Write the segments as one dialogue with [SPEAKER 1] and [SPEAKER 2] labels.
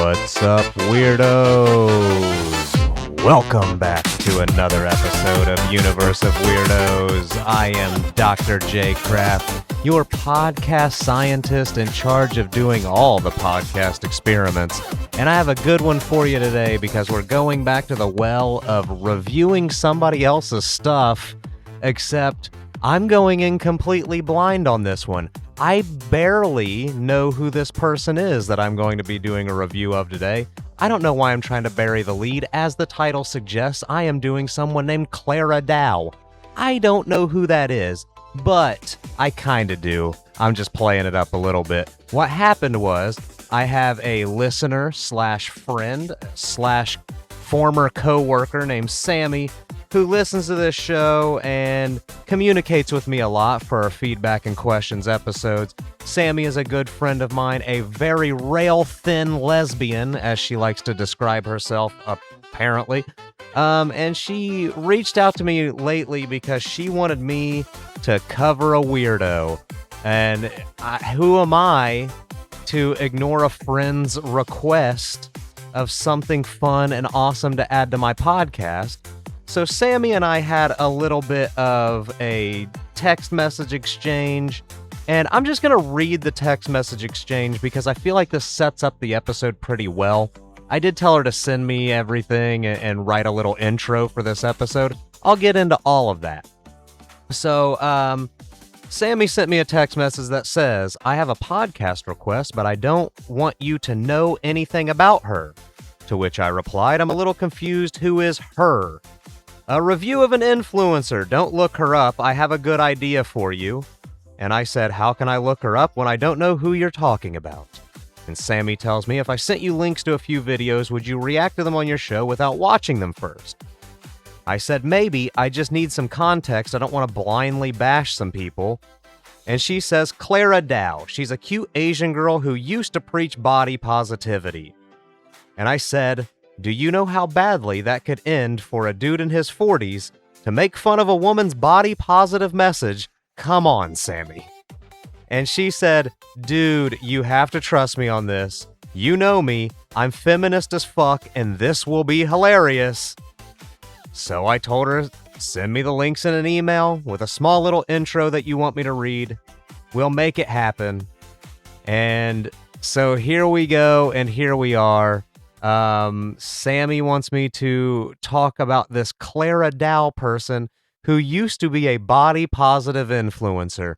[SPEAKER 1] What's up, weirdos? Welcome back to another episode of Universe of Weirdos. I am Dr. J. Kraft, your podcast scientist in charge of doing all the podcast experiments. And I have a good one for you today because we're going back to the well of reviewing somebody else's stuff, except I'm going in completely blind on this one. I barely know who this person is that I'm going to be doing a review of today. I don't know why I'm trying to bury the lead. As the title suggests, I am doing someone named Clara Dao. I don't know who that is, but I kinda do. I'm just playing it up a little bit. What happened was, I have a listener slash friend slash former co-worker named Sammy who listens to this show and communicates with me a lot for our feedback and questions episodes. Sammy is a good friend of mine, a very rail-thin lesbian, as she likes to describe herself, apparently. And she reached out to me lately because she wanted me to cover a weirdo. And who am I to ignore a friend's request of something fun and awesome to add to my podcast? So Sammy and I had a little bit of a text message exchange, and I'm just going to read the text message exchange because I feel like this sets up the episode pretty well. I did tell her to send me everything and write a little intro for this episode. I'll get into all of that. So, Sammy sent me a text message that says, I have a podcast request, but I don't want you to know anything about her. To which I replied, I'm a little confused. Who is her? A review of an influencer. Don't look her up. I have a good idea for you. And I said, how can I look her up when I don't know who you're talking about? And Sammy tells me, if I sent you links to a few videos, would you react to them on your show without watching them first? I said, maybe. I just need some context. I don't want to blindly bash some people. And she says, Clara Dao. She's a cute Asian girl who used to preach body positivity. And I said, do you know how badly that could end for a dude in his 40s to make fun of a woman's body positive message? Come on, Sammy. And she said, dude, you have to trust me on this. You know me. I'm feminist as fuck, and this will be hilarious. So I told her, send me the links in an email with a small little intro that you want me to read. We'll make it happen. And so here we go, and here we are. Sammy wants me to talk about this Clara Dao person who used to be a body positive influencer.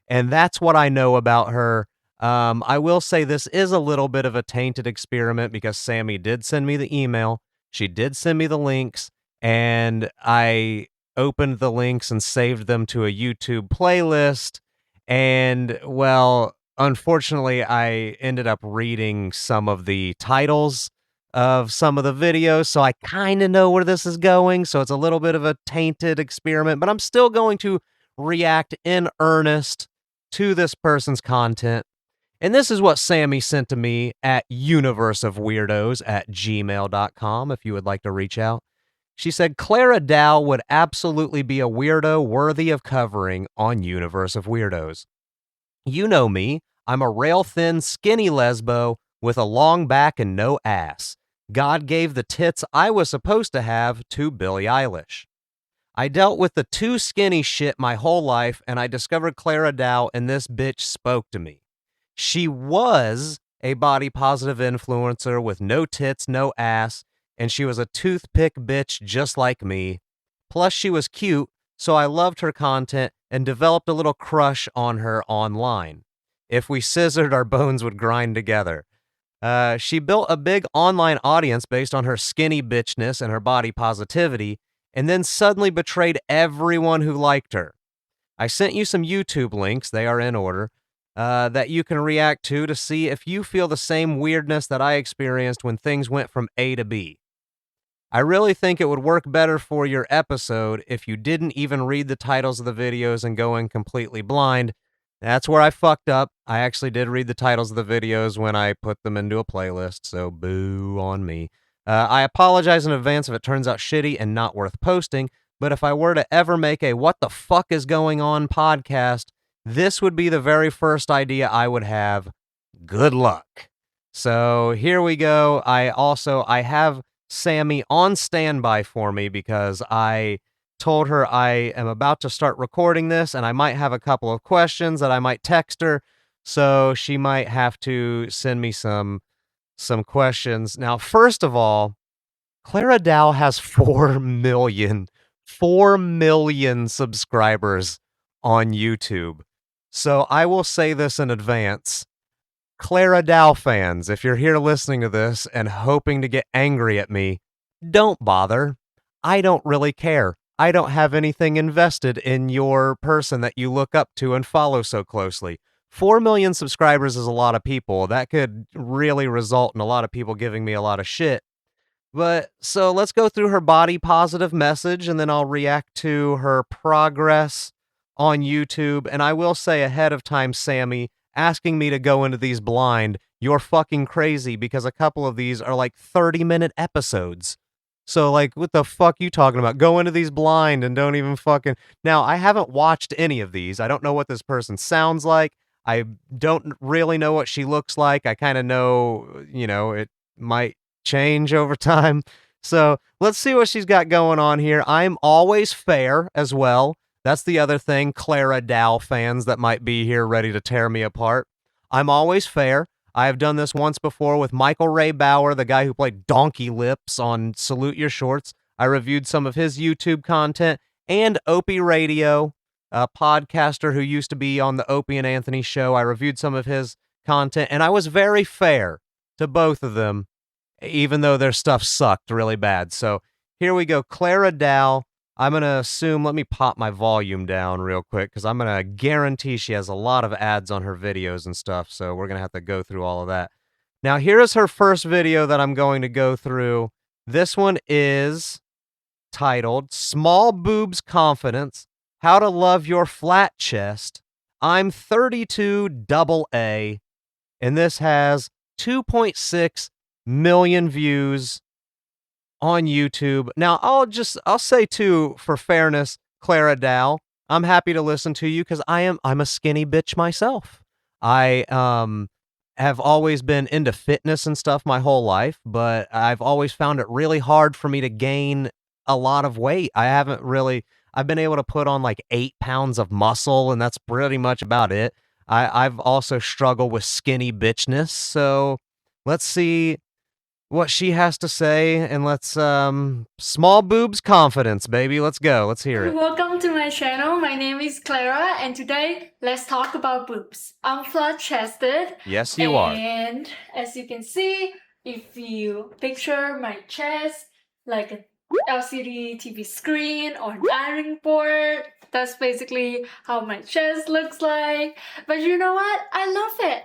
[SPEAKER 1] And that's what I know about her. I will say this is a little bit of a tainted experiment because Sammy did send me the email. She did send me the links, and I opened the links and saved them to a YouTube playlist. And, well, unfortunately, I ended up reading some of the titles of some of the videos, so I kind of know where this is going, so it's a little bit of a tainted experiment, but I'm still going to react in earnest to this person's content. And this is what Sammy sent to me at UniverseOfWeirdos@gmail.com if you would like to reach out. She said, Clara Dao would absolutely be a weirdo worthy of covering on Universe of Weirdos. You know me, I'm a rail-thin, skinny lesbo with a long back and no ass. God gave the tits I was supposed to have to Billie Eilish. I dealt with the too skinny shit my whole life, and I discovered Clara Dao, and this bitch spoke to me. She was a body-positive influencer with no tits, no ass, and she was a toothpick bitch just like me. Plus, she was cute, so I loved her content and developed a little crush on her online. If we scissored, our bones would grind together. She built a big online audience based on her skinny bitchness and her body positivity, and then suddenly betrayed everyone who liked her. I sent you some YouTube links, they are in order, that you can react to see if you feel the same weirdness that I experienced when things went from A to B. I really think it would work better for your episode if you didn't even read the titles of the videos and go in completely blind. That's where I fucked up. I actually did read the titles of the videos when I put them into a playlist, so boo on me. I apologize in advance if it turns out shitty and not worth posting, but if I were to ever make a what the fuck is going on podcast, this would be the very first idea I would have. Good luck. So here we go. I have Sammy on standby for me because I told her I am about to start recording this and I might have a couple of questions that I might text her. So she might have to send me some questions. Now, first of all, Clara Dao has 4 million subscribers on YouTube. So I will say this in advance. Clara Dao fans, if you're here listening to this and hoping to get angry at me, don't bother. I don't really care. I don't have anything invested in your person that you look up to and follow so closely. 4 million subscribers is a lot of people. That could really result in a lot of people giving me a lot of shit. But so let's go through her body positive message and then I'll react to her progress on YouTube. And I will say ahead of time, Sammy, asking me to go into these blind, you're fucking crazy because a couple of these are like 30-minute episodes. So, like, what the fuck you talking about? Go into these blind and don't even fucking. Now, I haven't watched any of these. I don't know what this person sounds like. I don't really know what she looks like. I kind of know, it might change over time. So let's see what she's got going on here. I'm always fair as well. That's the other thing, Clara Dao fans that might be here ready to tear me apart. I'm always fair. I have done this once before with Michael Ray Bauer, the guy who played Donkey Lips on Salute Your Shorts. I reviewed some of his YouTube content, and Opie Radio, a podcaster who used to be on the Opie and Anthony show. I reviewed some of his content, and I was very fair to both of them, even though their stuff sucked really bad. So here we go. Clara Dao. I'm going to assume, let me pop my volume down real quick because I'm going to guarantee she has a lot of ads on her videos and stuff. So we're going to have to go through all of that. Now, here is her first video that I'm going to go through. This one is titled Small Boobs Confidence, How to Love Your Flat Chest. I'm 32 AA, and this has 2.6 million views on YouTube. Now, I'll say too, for fairness, Clara Dao, I'm happy to listen to you because I'm a skinny bitch myself. I have always been into fitness and stuff my whole life, but I've always found it really hard for me to gain a lot of weight. I've been able to put on like 8 pounds of muscle, and that's pretty much about it. I've also struggled with skinny bitchness, so let's see what she has to say, and let's small boobs confidence, baby. Let's go. Let's hear it.
[SPEAKER 2] Welcome to my channel. My name is Clara, and today let's talk about boobs. I'm flat-chested.
[SPEAKER 1] Yes, you are.
[SPEAKER 2] And as you can see, if you picture my chest like a LCD TV screen or an ironing board, that's basically how my chest looks like. But you know what? I love it.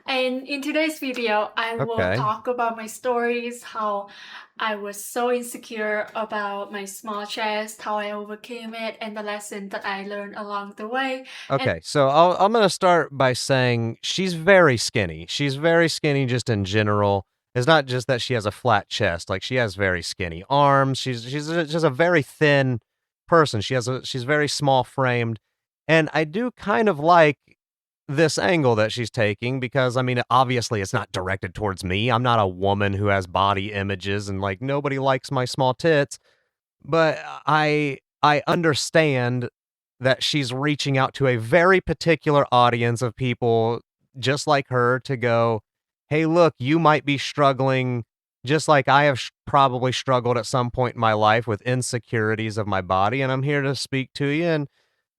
[SPEAKER 2] And in today's video, I will talk about my stories, how I was so insecure about my small chest, how I overcame it, and the lesson that I learned along the way.
[SPEAKER 1] Okay, so I'm going to start by saying she's very skinny. She's very skinny just in general. It's not just that she has a flat chest. Like, she has very skinny arms. She's just a very thin person. She's very small framed. And I do kind of like this angle that she's taking because, I mean, obviously it's not directed towards me. I'm not a woman who has body images and like nobody likes my small tits, but I understand that she's reaching out to a very particular audience of people just like her to go, "Hey, look, you might be struggling just like I have probably struggled at some point in my life with insecurities of my body, and I'm here to speak to you, and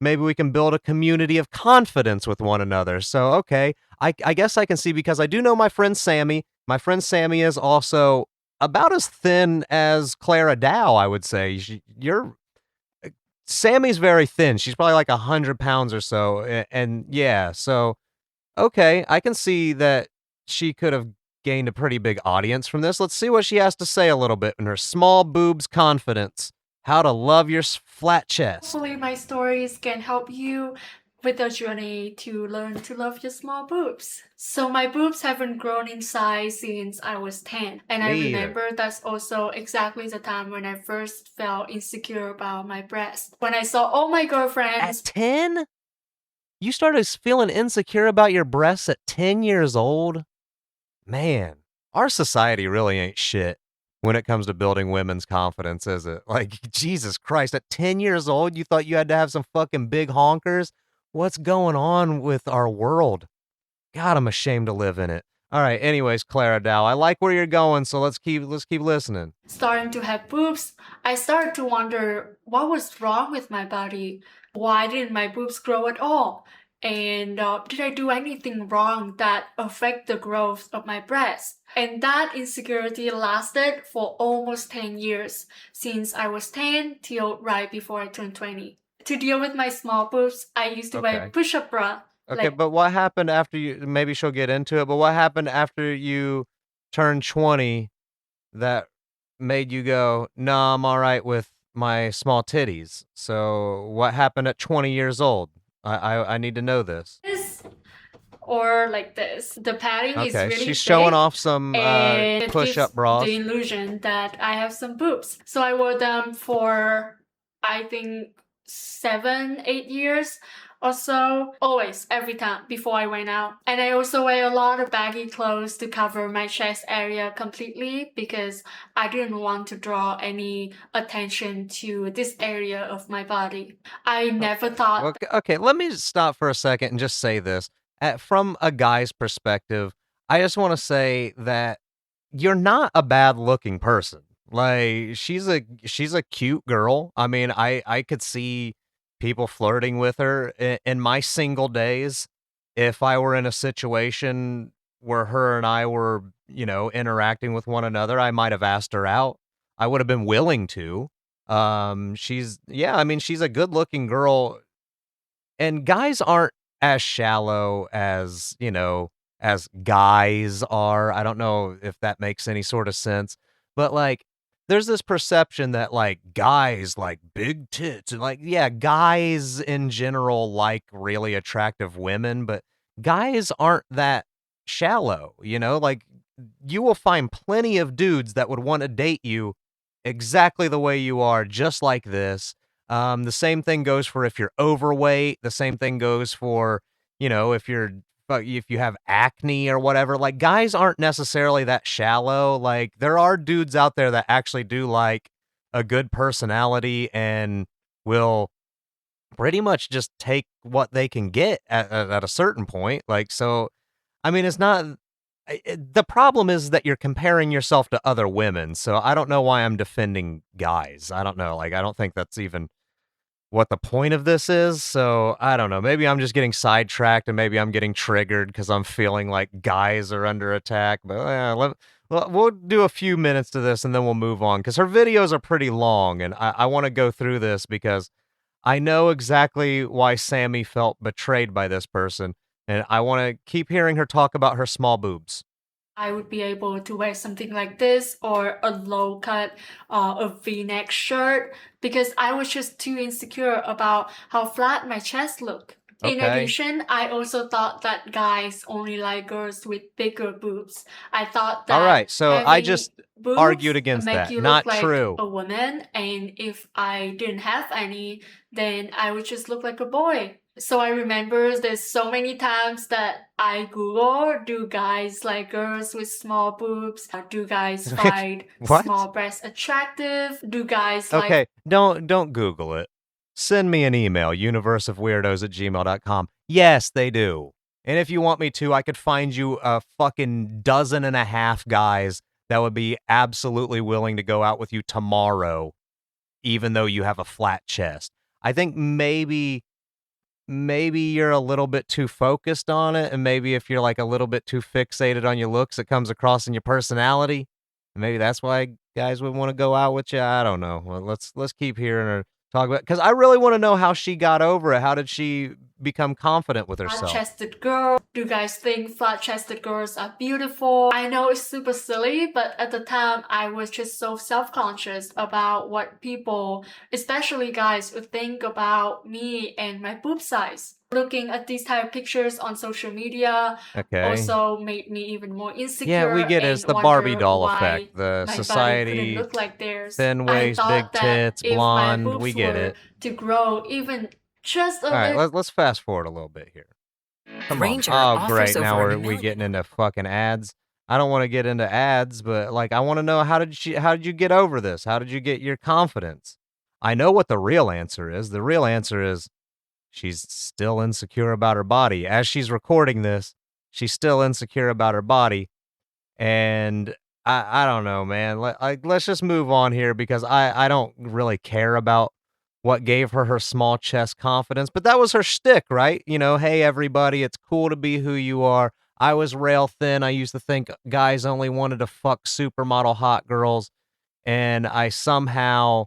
[SPEAKER 1] maybe we can build a community of confidence with one another." So, okay, I guess I can see because I do know my friend Sammy. My friend Sammy is also about as thin as Clara Dao, I would say. Sammy's very thin. She's probably like 100 pounds or so. And yeah, so, okay, I can see that she could have gained a pretty big audience from this. Let's see what she has to say a little bit in her small boobs confidence. How to love your flat chest.
[SPEAKER 2] Hopefully my stories can help you with the journey to learn to love your small boobs. So my boobs haven't grown in size since I was 10. And I remember that's also exactly the time when I first felt insecure about my breast. When I saw all my girlfriends...
[SPEAKER 1] At 10? You started feeling insecure about your breasts at 10 years old? Man, our society really ain't shit when it comes to building women's confidence, is it? Like, Jesus Christ, at 10 years old, you thought you had to have some fucking big honkers? What's going on with our world? God, I'm ashamed to live in it. All right, anyways, Clara Dao, I like where you're going, so let's keep listening.
[SPEAKER 2] Starting to have boobs, I started to wonder what was wrong with my body. Why didn't my boobs grow at all? And did I do anything wrong that affect the growth of my breast? And that insecurity lasted for almost 10 years, since I was 10 till right before I turned 20. To deal with my small boobs, I used to wear
[SPEAKER 1] Okay.
[SPEAKER 2] push-up bra.
[SPEAKER 1] Okay, but what happened after you, maybe she'll get into it, but what happened after you turned 20 that made you go, no, I'm all right with my small titties? So what happened at 20 years old? I need to know this.
[SPEAKER 2] This or like this. The padding is
[SPEAKER 1] Okay,
[SPEAKER 2] really
[SPEAKER 1] she's showing
[SPEAKER 2] thick,
[SPEAKER 1] off some
[SPEAKER 2] and it
[SPEAKER 1] push-up
[SPEAKER 2] gives
[SPEAKER 1] bras.
[SPEAKER 2] the illusion that I have some boobs. So I wore them for, I think, 7, 8 years or so, always, every time before I went out. And I also wear a lot of baggy clothes to cover my chest area completely because I didn't want to draw any attention to this area of my body. I never thought.
[SPEAKER 1] Okay, let me stop for a second and just say this. From a guy's perspective, I just want to say that you're not a bad looking person. Like, she's a cute girl. I mean, I could see people flirting with her in my single days. If I were in a situation where her and I were, interacting with one another, I might have asked her out. I would have been willing to. I mean, she's a good looking girl, and guys aren't as shallow as, as guys are. I don't know if that makes any sort of sense, but like, there's this perception that like guys like big tits and like, yeah, guys in general like really attractive women, but guys aren't that shallow, like you will find plenty of dudes that would want to date you exactly the way you are, just like this. The same thing goes for if you're overweight. The same thing goes for, if you have acne or whatever. Like, guys aren't necessarily that shallow. Like, there are dudes out there that actually do like a good personality and will pretty much just take what they can get at a certain point. Like, so, I mean, it's not. The problem is that you're comparing yourself to other women. So I don't know why I'm defending guys. I don't know. Like, I don't think that's even what the point of this is. So I don't know. Maybe I'm just getting sidetracked and maybe I'm getting triggered because I'm feeling like guys are under attack. But we'll do a few minutes to this and then we'll move on because her videos are pretty long. And I want to go through this because I know exactly why Sammy felt betrayed by this person. And I want to keep hearing her talk about her small boobs.
[SPEAKER 2] I would be able to wear something like this or a low cut a v-neck shirt because I was just too insecure about how flat my chest looked. In addition, I also thought that guys only like girls with bigger boobs. I thought that
[SPEAKER 1] all right, so I just argued against
[SPEAKER 2] make
[SPEAKER 1] that.
[SPEAKER 2] you
[SPEAKER 1] Not
[SPEAKER 2] look like
[SPEAKER 1] true.
[SPEAKER 2] a woman, and if I didn't have any, then I would just look like a boy. So I remember there's so many times that I Google, do guys like girls with small boobs? Do guys find small breasts attractive? Do guys like...
[SPEAKER 1] Okay, don't Google it. Send me an email, universeofweirdos@gmail.com. Yes, they do. And if you want me to, I could find you a fucking dozen and a half guys that would be absolutely willing to go out with you tomorrow, even though you have a flat chest. I think maybe you're a little bit too focused on it, and maybe if you're like a little bit too fixated on your looks, it comes across in your personality. Maybe that's why guys would want to go out with you. I don't know. Well, let's keep hearing her talk about, because I really want to know how she got over it. How did she become confident with herself?
[SPEAKER 2] Flat-chested girl. Do you guys think flat-chested girls are beautiful? I know it's super silly, but at the time I was just so self-conscious about what people, especially guys, would think about me and my boob size. Looking at these type of pictures on social media also made me even more insecure.
[SPEAKER 1] Yeah, we get it. It's the Barbie doll effect. The society,
[SPEAKER 2] look like theirs.
[SPEAKER 1] thin waist, big tits, blonde. We get it.
[SPEAKER 2] To grow even just a
[SPEAKER 1] little. All right, let's fast forward a little bit here. Come
[SPEAKER 3] Granger
[SPEAKER 1] on. Oh, great.
[SPEAKER 3] offers
[SPEAKER 1] Now
[SPEAKER 3] over
[SPEAKER 1] we're
[SPEAKER 3] $1 million.
[SPEAKER 1] getting into fucking ads. I don't want to get into ads, but like I want to know how did you get over this? How did you get your confidence? I know what the real answer is. The real answer is she's still insecure about her body. As she's recording this, she's still insecure about her body. And I don't know, man. Let's just move on here because I don't really care about what gave her small chest confidence. But that was her shtick, right? You know, hey, everybody, it's cool to be who you are. I was rail thin. I used to think guys only wanted to fuck supermodel hot girls. And I somehow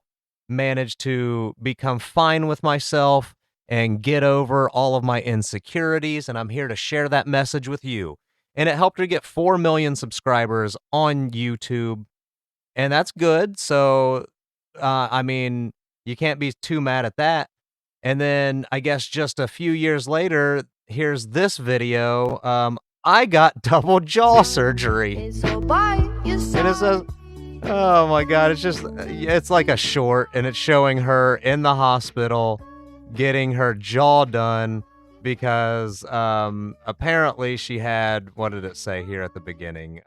[SPEAKER 1] managed to become fine with myself and get over all of my insecurities. And I'm here to share that message with you. And it helped her get 4 million subscribers on YouTube. And that's good. So, I mean, you can't be too mad at that. And then I guess just a few years later, here's this video. I got double jaw surgery. And it says, oh my God, it's like a short and it's showing her in the hospital getting her jaw done because apparently she had, what did it say here at the beginning?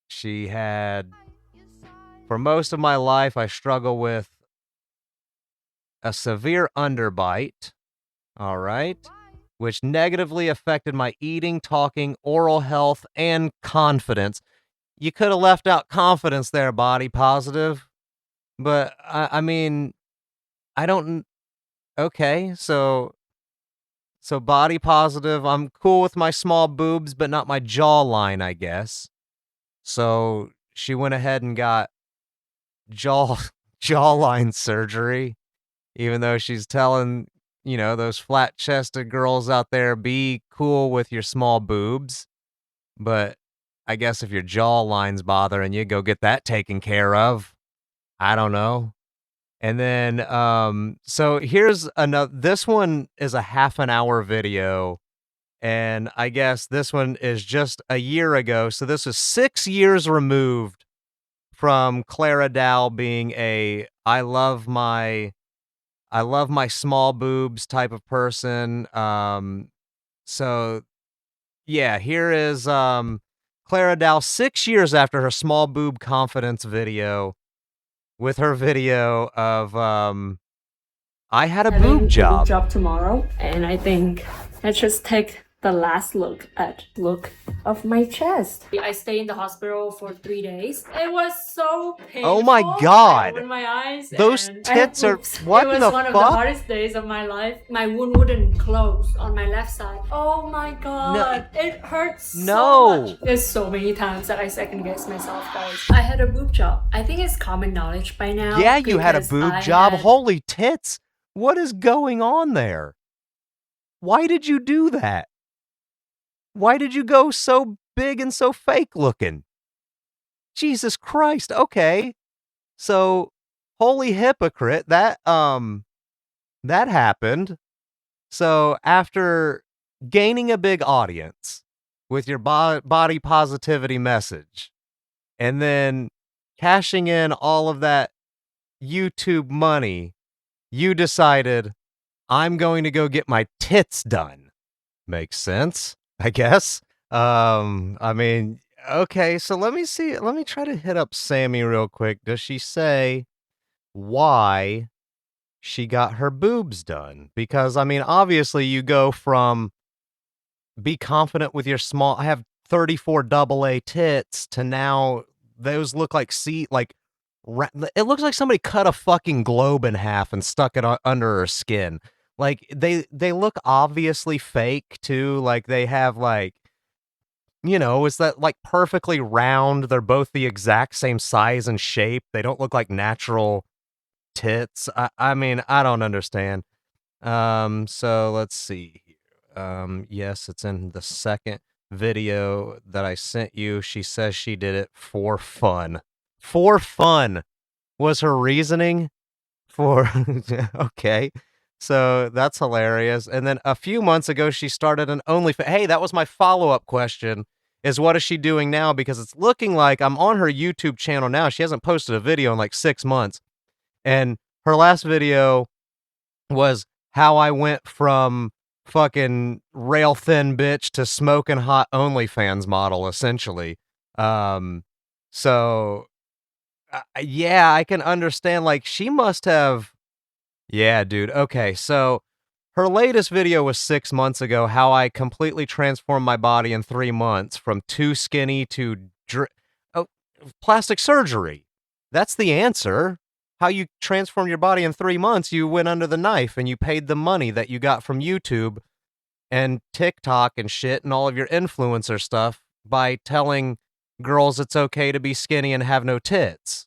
[SPEAKER 1] She had, for most of my life, I struggle with a severe underbite, all right, which negatively affected my eating, talking, oral health, and confidence. You could have left out confidence there, body positive, but I mean, I don't, okay, so body positive, I'm cool with my small boobs, but not my jawline, I guess. So she went ahead and got jawline surgery, even though she's telling, you know, those flat-chested girls out there, be cool with your small boobs. But I guess if your jawline's bothering you, go get that taken care of. I don't know. And then, so here's another, this one is a half an hour video. And I guess this one is just a year ago. So this is 6 years removed from Clara Dao being a I love my small boobs type of person. So yeah, here is Clara Dao 6 years after her small boob confidence video with her video of I had a boob job.
[SPEAKER 2] Tomorrow, and I think let's just take the last look of my chest. I stayed in the hospital for 3 days. It was so painful.
[SPEAKER 1] Oh my God!
[SPEAKER 2] I opened my eyes.
[SPEAKER 1] Those tits are what the fuck?
[SPEAKER 2] It was one of the hardest days of my life. My wound wouldn't close on my left side. Oh my God! No. It hurts so much. There's so many times that I second guess myself, guys. I had a boob job. I think it's common knowledge by now.
[SPEAKER 1] Yeah, you had a boob job. Holy tits! What is going on there? Why did you do that? Why did you go so big and so fake looking? Jesus Christ. Okay. So, holy hypocrite. That happened. So, after gaining a big audience with your body positivity message and then cashing in all of that YouTube money, you decided, I'm going to go get my tits done. Makes sense, I guess. I mean, okay, so let me see. Let me try to hit up Sammy real quick. Does she say why she got her boobs done? Because, I mean, obviously you go from be confident with your small, I have 34 AA tits to now those look like it looks like somebody cut a fucking globe in half and stuck it under her skin. Like they look obviously fake too. Like they have like, you know, is that like perfectly round? They're both the exact same size and shape. They don't look like natural tits. I mean, I don't understand. So let's see here. Yes, it's in the second video that I sent you. She says she did it for fun. For fun was her reasoning for, okay. So that's hilarious. And then a few months ago, she started an OnlyFans. Hey, that was my follow-up question, is what is she doing now? Because it's looking like I'm on her YouTube channel now. She hasn't posted a video in like 6 months. And her last video was how I went from fucking rail thin bitch to smoking hot OnlyFans model, essentially. Um, so yeah, I can understand. Like, she must have. Yeah, dude. Okay, so her latest video was 6 months ago. How I completely transformed my body in 3 months from too skinny to oh, plastic surgery. That's the answer. How you transform your body in 3 months? You went under the knife and you paid the money that you got from YouTube and TikTok and shit and all of your influencer stuff by telling girls it's okay to be skinny and have no tits.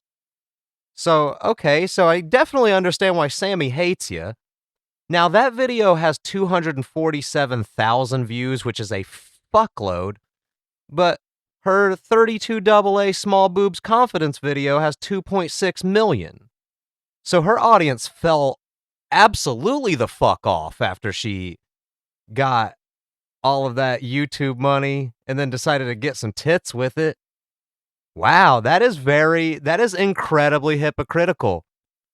[SPEAKER 1] So, okay, so I definitely understand why Sammy hates you. Now, that video has 247,000 views, which is a fuckload, but her 32 AA small boobs confidence video has 2.6 million. So her audience fell absolutely the fuck off after she got all of that YouTube money and then decided to get some tits with it. Wow, that is incredibly hypocritical.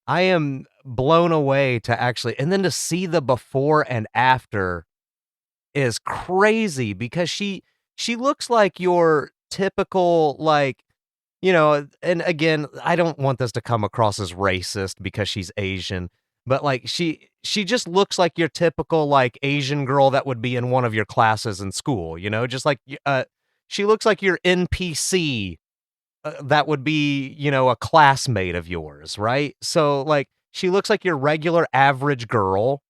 [SPEAKER 1] I am blown away to actually, and then to see the before and after is crazy because she looks like your typical, like, and again, I don't want this to come across as racist because she's Asian, but like she just looks like your typical like Asian girl that would be in one of your classes in school, just like she looks like your NPC that would be, a classmate of yours, right? So like she looks like your regular average girl,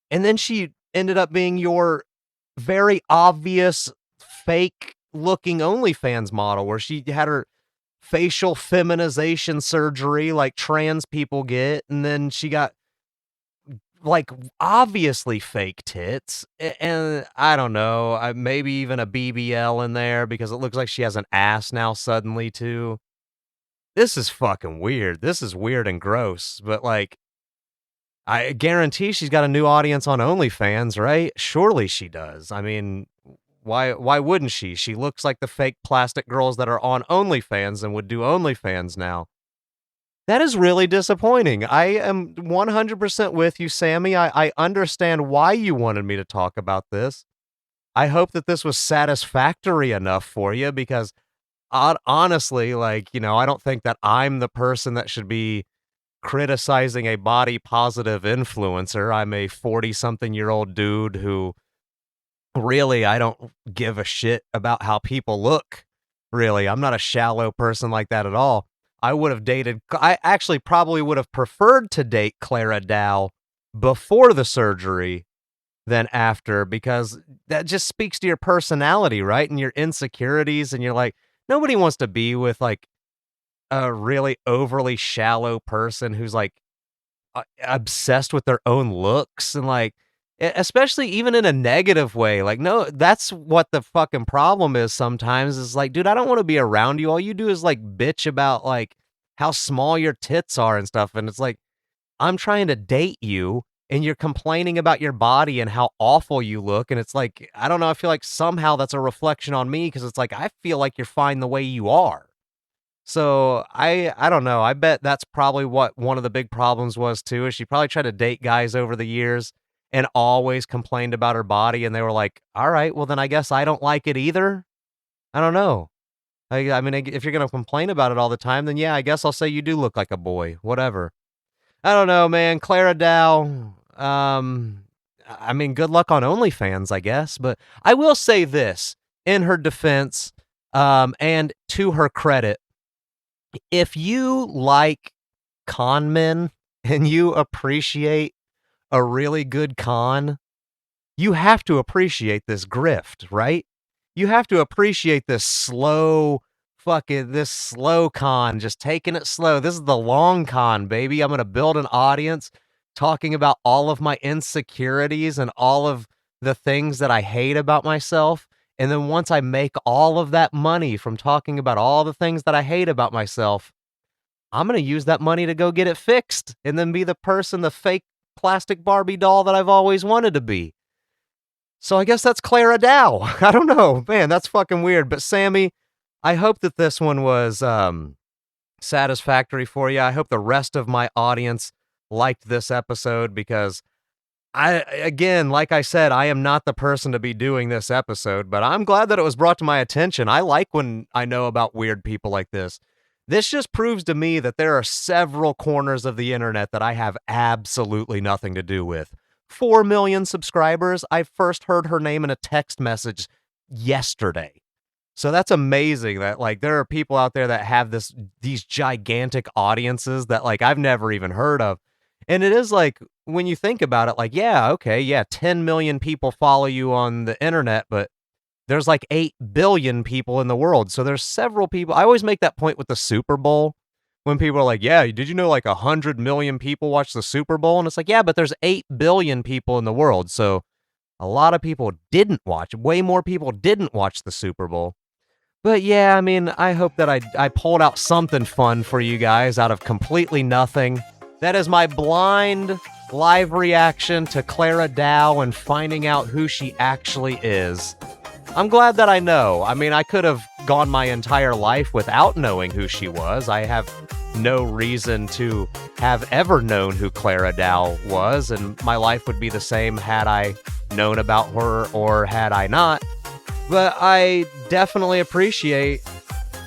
[SPEAKER 1] and then she ended up being your very obvious fake looking OnlyFans model where she had her facial feminization surgery like trans people get, and then she got like obviously fake tits and I don't know, maybe even a BBL in there because it looks like she has an ass now suddenly too. This is fucking weird. This is weird and gross, but like I guarantee she's got a new audience on OnlyFans, right? Surely she does. I mean, why wouldn't she? She looks like the fake plastic girls that are on OnlyFans and would do OnlyFans now. That is really disappointing. I am 100% with you, Sammy. I understand why you wanted me to talk about this. I hope that this was satisfactory enough for you because honestly, like, I don't think that I'm the person that should be criticizing a body positive influencer. I'm a 40-something-year-old dude who really, I don't give a shit about how people look. Really, I'm not a shallow person like that at all. I actually probably would have preferred to date Clara Dao before the surgery than after because that just speaks to your personality, right? And your insecurities. And you're like, nobody wants to be with like a really overly shallow person who's like obsessed with their own looks and like especially even in a negative way. Like, no, that's what the fucking problem is sometimes is like, dude, I don't want to be around you. All you do is like bitch about like how small your tits are and stuff. And it's like, I'm trying to date you and you're complaining about your body and how awful you look. And it's like, I don't know. I feel like somehow that's a reflection on me because it's like, I feel like you're fine the way you are. So I don't know. I bet that's probably what one of the big problems was too, is she probably tried to date guys over the years and always complained about her body and they were like, "All right, well then I guess I don't like it either." I don't know. I mean, if you're going to complain about it all the time, then yeah, I guess I'll say you do look like a boy. Whatever. I don't know, man. Clara Dow. I mean, good luck on OnlyFans, I guess, but I will say this in her defense, and to her credit, if you like con men and you appreciate a really good con, you have to appreciate this grift, right? You have to appreciate this slow con, just taking it slow. This is the long con, baby. I'm going to build an audience talking about all of my insecurities and all of the things that I hate about myself. And then once I make all of that money from talking about all the things that I hate about myself, I'm going to use that money to go get it fixed and then be the fake plastic Barbie doll that I've always wanted to be. So I guess that's Clara Dow. I don't know. Man, that's fucking weird. But Sammy, I hope that this one was satisfactory for you. I hope the rest of my audience liked this episode because again, like I said, I am not the person to be doing this episode, but I'm glad that it was brought to my attention. I like when I know about weird people like this. This just proves to me that there are several corners of the internet that I have absolutely nothing to do with. 4 million subscribers. I first heard her name in a text message yesterday. So that's amazing that like there are people out there that have these gigantic audiences that like I've never even heard of. And it is like when you think about it, like, yeah, okay, yeah, 10 million people follow you on the internet, but there's like 8 billion people in the world. So there's several people. I always make that point with the Super Bowl when people are like, yeah, did you know like 100 million people watch the Super Bowl? And it's like, yeah, but there's 8 billion people in the world. So a lot of people didn't watch, way more people didn't watch the Super Bowl. But yeah, I mean, I hope that I pulled out something fun for you guys out of completely nothing. That is my blind live reaction to Clara Dao and finding out who she actually is. I'm glad that I know. I mean, I could have gone my entire life without knowing who she was. I have no reason to have ever known who Clara Dao was, and my life would be the same had I known about her or had I not. But I definitely appreciate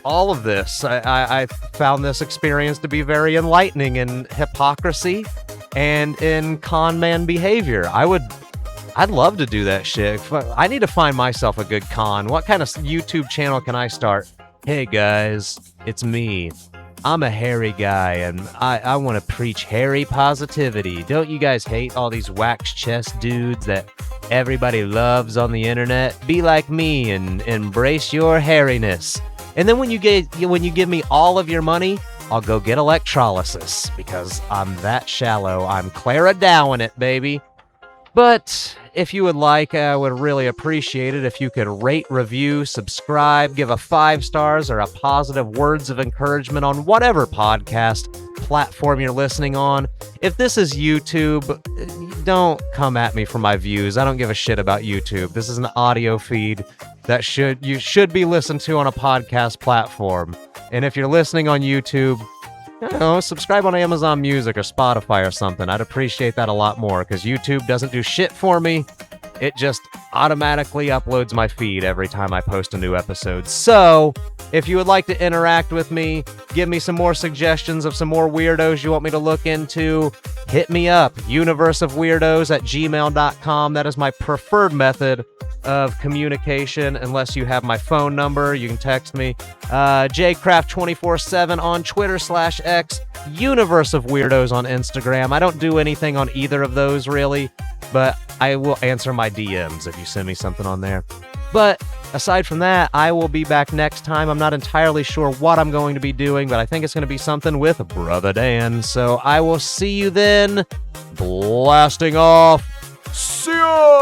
[SPEAKER 1] all of this. I found this experience to be very enlightening in hypocrisy and in con man behavior. I'd love to do that shit. I need to find myself a good con. What kind of YouTube channel can I start? Hey guys, it's me. I'm a hairy guy, and I want to preach hairy positivity. Don't you guys hate all these wax chest dudes that everybody loves on the internet? Be like me and embrace your hairiness. And then when you give me all of your money, I'll go get electrolysis because I'm that shallow. I'm Clara Dowing it, baby. But if you would like, I would really appreciate it if you could rate, review, subscribe, give a 5 stars or a positive words of encouragement on whatever podcast platform you're listening on. If this is YouTube, don't come at me for my views. I don't give a shit about YouTube. This is an audio feed that you should be listened to on a podcast platform. And if you're listening on YouTube, I don't know, subscribe on Amazon Music or Spotify or something. I'd appreciate that a lot more because YouTube doesn't do shit for me. It just automatically uploads my feed every time I post a new episode. So, if you would like to interact with me, give me some more suggestions of some more weirdos you want me to look into, hit me up, UniverseOfWeirdos@gmail.com. That is my preferred method of communication. Unless you have my phone number, you can text me. jcraft247 on Twitter/X, UniverseOfWeirdos on Instagram. I don't do anything on either of those really, but I will answer my DMs if you send me something on there. But aside from that, I will be back next time. I'm not entirely sure what I'm going to be doing, but I think it's going to be something with Brother Dan. So I will see you then. Blasting off. See ya!